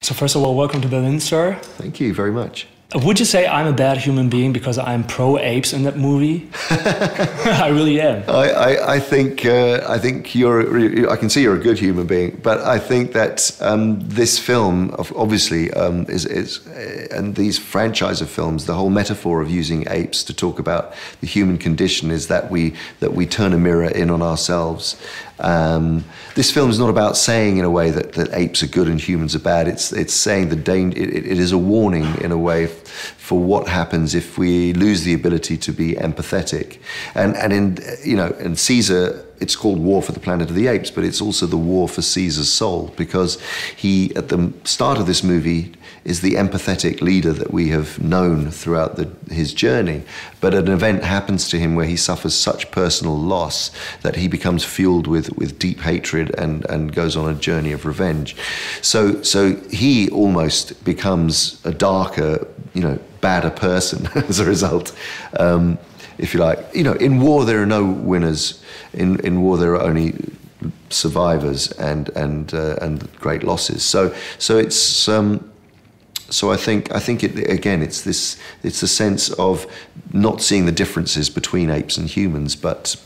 So first of all, welcome to Berlin, sir. Thank you very much. Would you say I'm a bad human being because I'm pro-apes in that movie? I really am. I think you're. I can see you're a good human being, but I think that this film, obviously, is and these franchise of films, the whole metaphor of using apes to talk about the human condition is that we turn a mirror in on ourselves. This film is not about saying in a way that apes are good and humans are bad. It's saying the danger. It is a warning in a way for what happens if we lose the ability to be empathetic. And in Caesar, it's called War for the Planet of the Apes, but it's also the war for Caesar's soul, because he, at the start of this movie, is the empathetic leader that we have known throughout his journey. But an event happens to him where he suffers such personal loss that he becomes fueled with deep hatred and goes on a journey of revenge. So he almost becomes a darker, badder person as a result. If you like, in war there are no winners. In war there are only survivors and great losses. So it's. So I think it again. It's a sense of not seeing the differences between apes and humans, but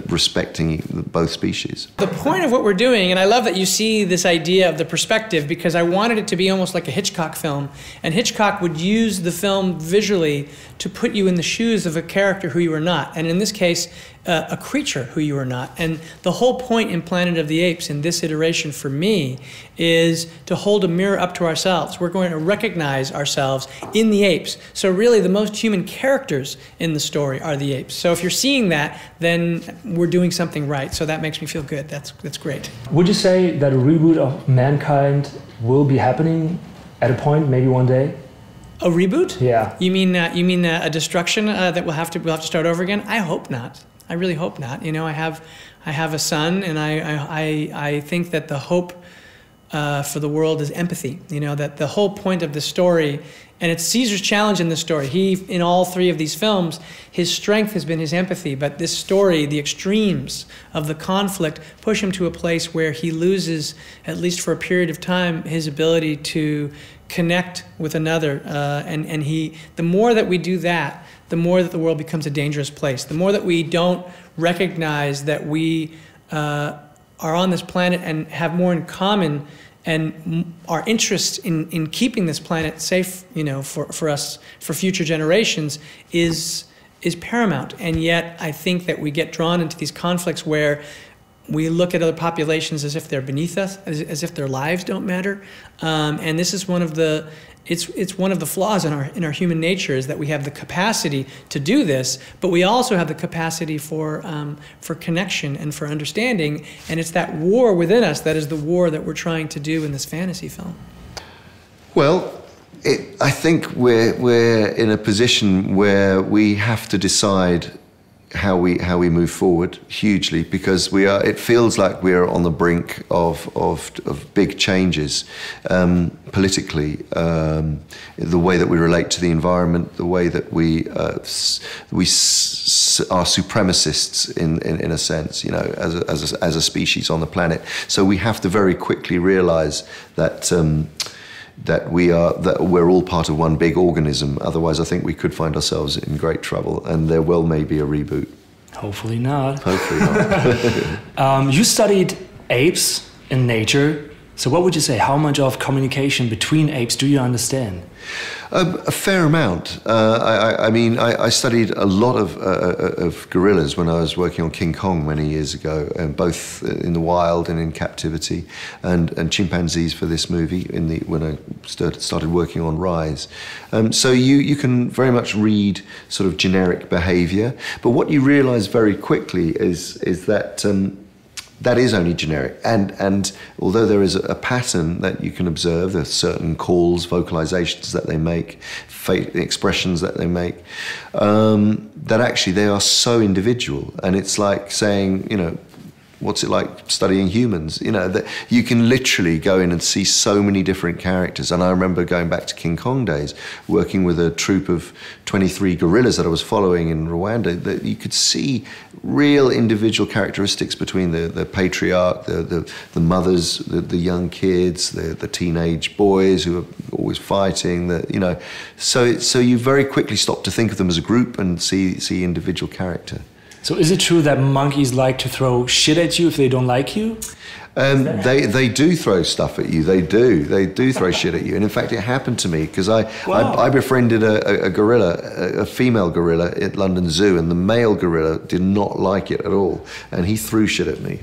respecting both species. The point of what we're doing, and I love that you see this idea of the perspective, because I wanted it to be almost like a Hitchcock film, and Hitchcock would use the film visually to put you in the shoes of a character who you are not, and in this case, a creature who you are not. And the whole point in Planet of the Apes, in this iteration for me, is to hold a mirror up to ourselves. We're going to recognize ourselves in the apes. So really the most human characters in the story are the apes. So if you're seeing that, then we're doing something right. So that makes me feel good. That's great. Would you say that a reboot of Mankind will be happening at a point, maybe one day? A reboot? Yeah. You mean a destruction that we'll have to start over again? I hope not. I really hope not. I have a son, and I think that the hope for the world is empathy. That the whole point of the story, and it's Caesar's challenge in this story. In all three of these films, his strength has been his empathy, but this story, the extremes of the conflict, push him to a place where he loses, at least for a period of time, his ability to connect with another. And the more that we do that, the more that the world becomes a dangerous place. The more that we don't recognize that we are on this planet and have more in common, and our interest in keeping this planet safe, for us, for future generations, is paramount. And yet I think that we get drawn into these conflicts where we look at other populations as if they're beneath us, as if their lives don't matter. And this is one of the one of the flaws in our human nature, is that we have the capacity to do this, but we also have the capacity for connection and for understanding. And it's that war within us that is the war that we're trying to do in this fantasy film. Well, I think we're in a position where we have to decide how we move forward hugely, because it feels like we're on the brink of big changes politically, the way that we relate to the environment, the way that we are supremacists in a sense, as a species on the planet. So we have to very quickly realize that that we're all part of one big organism. Otherwise, I think we could find ourselves in great trouble, and there may be a reboot. Hopefully not. Hopefully not. You studied apes in nature. So what would you say? How much of communication between apes do you understand? A fair amount. I studied a lot of gorillas when I was working on King Kong many years ago, both in the wild and in captivity, and chimpanzees for this movie when I started working on Rise. So you can very much read sort of generic behaviour, but what you realise very quickly is that that is only generic, and although there is a pattern that you can observe, there are certain calls, vocalizations that they make, expressions that they make, that actually they are so individual. And it's like saying, what's it like studying humans? You know, that you can literally go in and see so many different characters. And I remember going back to King Kong days, working with a troupe of 23 gorillas that I was following in Rwanda, that you could see real individual characteristics between the patriarch, the mothers, the young kids, the teenage boys who are always fighting, you know. So you very quickly stop to think of them as a group and see individual character. So is it true that monkeys like to throw shit at you if they don't like you? They do throw stuff at you. They do throw shit at you. And in fact, it happened to me because I befriended a gorilla, a female gorilla at London Zoo, and the male gorilla did not like it at all, and he threw shit at me.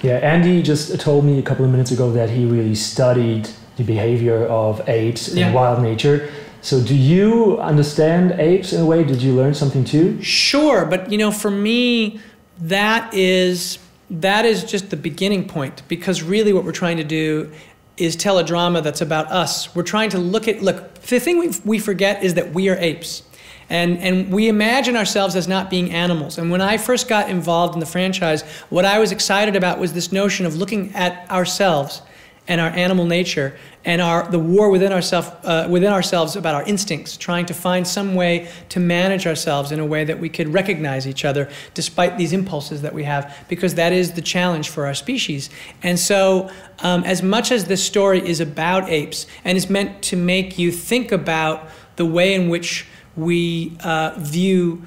Yeah, Andy just told me a couple of minutes ago that he really studied the behavior of apes in wild nature. So do you understand apes in a way? Did you learn something too? Sure, but you know, for me, that is just the beginning point, because really what we're trying to do is tell a drama that's about us. We're trying to look, the thing we forget is that we are apes. And we imagine ourselves as not being animals. And when I first got involved in the franchise, what I was excited about was this notion of looking at ourselves and our animal nature and the war within ourselves about our instincts, trying to find some way to manage ourselves in a way that we could recognize each other despite these impulses that we have, because that is the challenge for our species. And so as much as this story is about apes and is meant to make you think about the way in which we view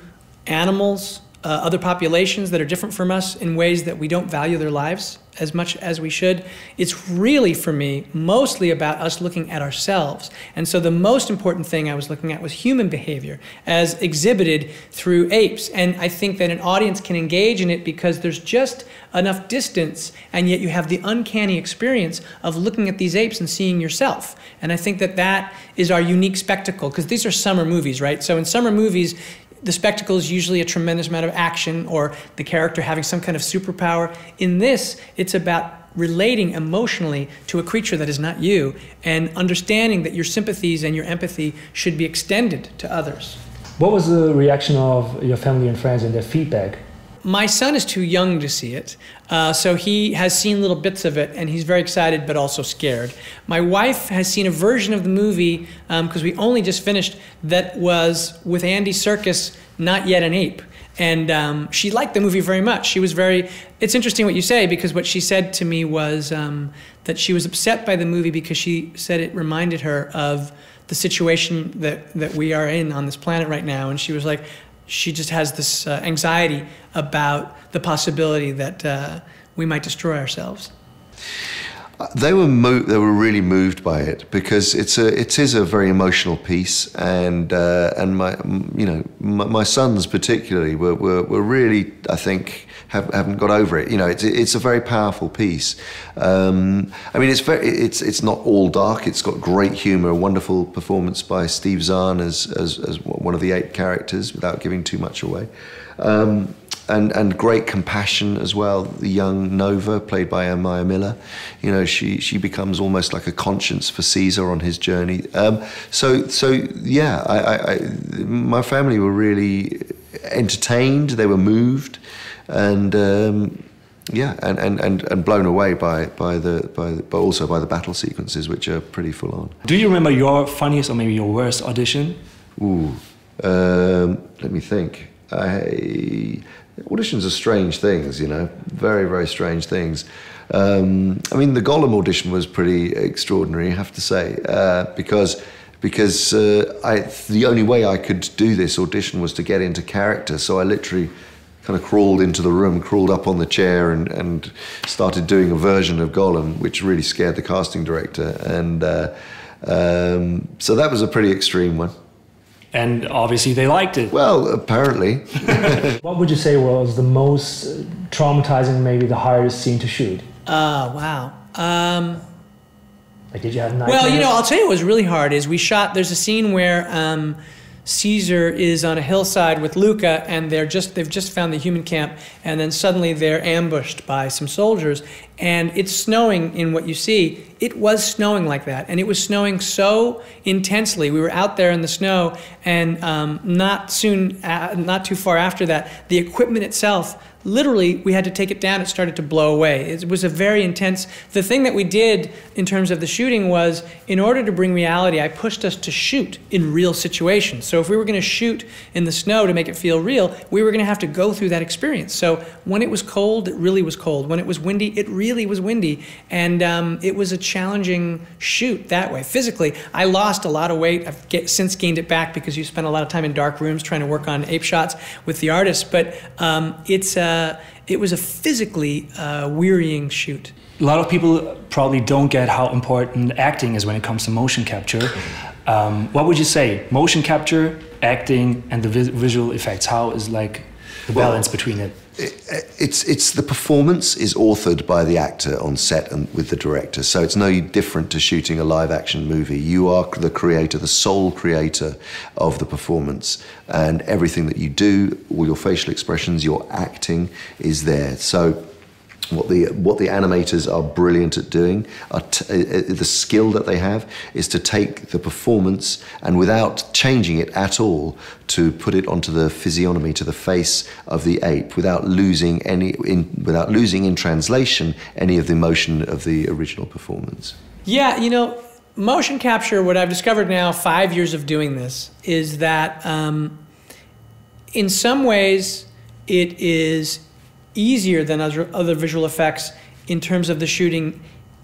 animals, other populations that are different from us in ways that we don't value their lives as much as we should, it's really, for me, mostly about us looking at ourselves. And so the most important thing I was looking at was human behavior as exhibited through apes. And I think that an audience can engage in it because there's just enough distance, and yet you have the uncanny experience of looking at these apes and seeing yourself. And I think that that is our unique spectacle, because these are summer movies, right? So in summer movies, the spectacle is usually a tremendous amount of action or the character having some kind of superpower. In this, it's about relating emotionally to a creature that is not you and understanding that your sympathies and your empathy should be extended to others. What was the reaction of your family and friends and their feedback? My son is too young to see it, so he has seen little bits of it, and he's very excited but also scared. My wife has seen a version of the movie, because we only just finished, that was with Andy Serkis, not yet an ape. And she liked the movie very much. She was very, it's interesting what you say, because what she said to me was that she was upset by the movie because she said it reminded her of the situation that we are in on this planet right now. And she was like, she just has this anxiety about the possibility that we might destroy ourselves. They were really moved by it because it is a very emotional piece, and my sons particularly were really, I think, haven't got over it. You know, it's a very powerful piece. I mean, it's not all dark. It's got great humour, a wonderful performance by Steve Zahn as one of the ape characters, without giving too much away. And great compassion as well. The young Nova, played by Amaya Miller, you know, she becomes almost like a conscience for Caesar on his journey. So yeah, my family were really entertained. They were moved, and yeah, and blown away by also by the battle sequences, which are pretty full on. Do you remember your funniest or maybe your worst audition? Ooh, let me think. Auditions are strange things, you know, very, very strange things. I mean, the Gollum audition was pretty extraordinary, I have to say, because the only way I could do this audition was to get into character. So I literally kind of crawled into the room, crawled up on the chair, and started doing a version of Gollum, which really scared the casting director. And so that was a pretty extreme one. And obviously they liked it. Well, apparently. What would you say was the most traumatizing, maybe the hardest scene to shoot? Wow. Like, did you have nightmares? Well, you know, I'll tell you what was really hard is there's a scene where Caesar is on a hillside with Luca, and they've just found the human camp, and then suddenly they're ambushed by some soldiers, and it's snowing in what you see. It was snowing like that, and it was snowing so intensely. We were out there in the snow, and not too far after that, the equipment itself literally, we had to take it down. It started to blow away. It was a very intense. The thing that we did in terms of the shooting was, in order to bring reality, I pushed us to shoot in real situations. So if we were going to shoot in the snow to make it feel real, we were going to have to go through that experience. So when it was cold, it really was cold. When it was windy, it really was windy. And it was a challenging shoot that way. Physically, I lost a lot of weight. I've since gained it back because you spend a lot of time in dark rooms trying to work on ape shots with the artists. But it was a physically wearying shoot. A lot of people probably don't get how important acting is when it comes to motion capture. What would you say? Motion capture, acting, and the visual effects. How is like the balance between it? It's the performance is authored by the actor on set and with the director, so it's no different to shooting a live action movie. You are the creator, the sole creator of the performance, and everything that you do, all your facial expressions, your acting is there. So what the animators are brilliant at doing, the skill that they have, is to take the performance and without changing it at all, to put it onto the physiognomy, to the face of the ape, without losing in translation any of the emotion of the original performance. Yeah, you know, motion capture, what I've discovered now, 5 years of doing this, is that in some ways it is easier than other visual effects in terms of the shooting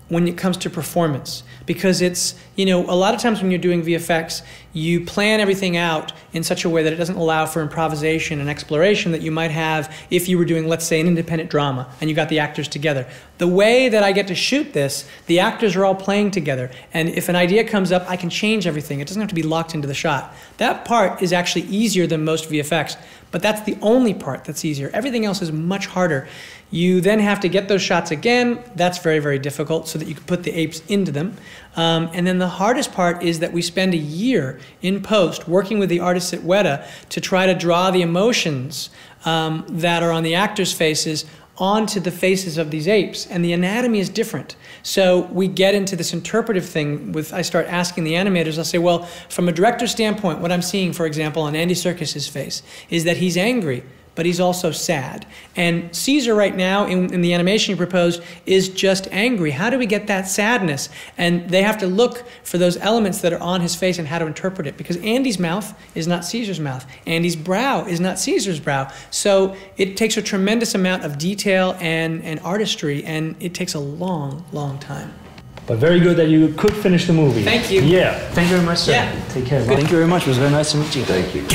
when it comes to performance. Because it's, you know, a lot of times when you're doing VFX, you plan everything out in such a way that it doesn't allow for improvisation and exploration that you might have if you were doing, let's say, an independent drama and you got the actors together. The way that I get to shoot this, the actors are all playing together, and if an idea comes up, I can change everything. It doesn't have to be locked into the shot. That part is actually easier than most VFX, but that's the only part that's easier. Everything else is much harder. You then have to get those shots again. That's very, very difficult so that you can put the apes into them. And then the hardest part is that we spend a year in post working with the artists at Weta to try to draw the emotions that are on the actors' faces onto the faces of these apes, and the anatomy is different. So we get into this interpretive thing with, I start asking the animators, I'll say, well, from a director's standpoint, what I'm seeing, for example, on Andy Serkis's face is that he's angry, but he's also sad. And Caesar right now, in the animation you proposed, is just angry. How do we get that sadness? And they have to look for those elements that are on his face and how to interpret it. Because Andy's mouth is not Caesar's mouth. Andy's brow is not Caesar's brow. So it takes a tremendous amount of detail and artistry, and it takes a long, long time. But very good that you could finish the movie. Thank you. Yeah. Thank you very much, sir. Yeah. Take care. Thank you very much. It was very nice to meet you. Thank you.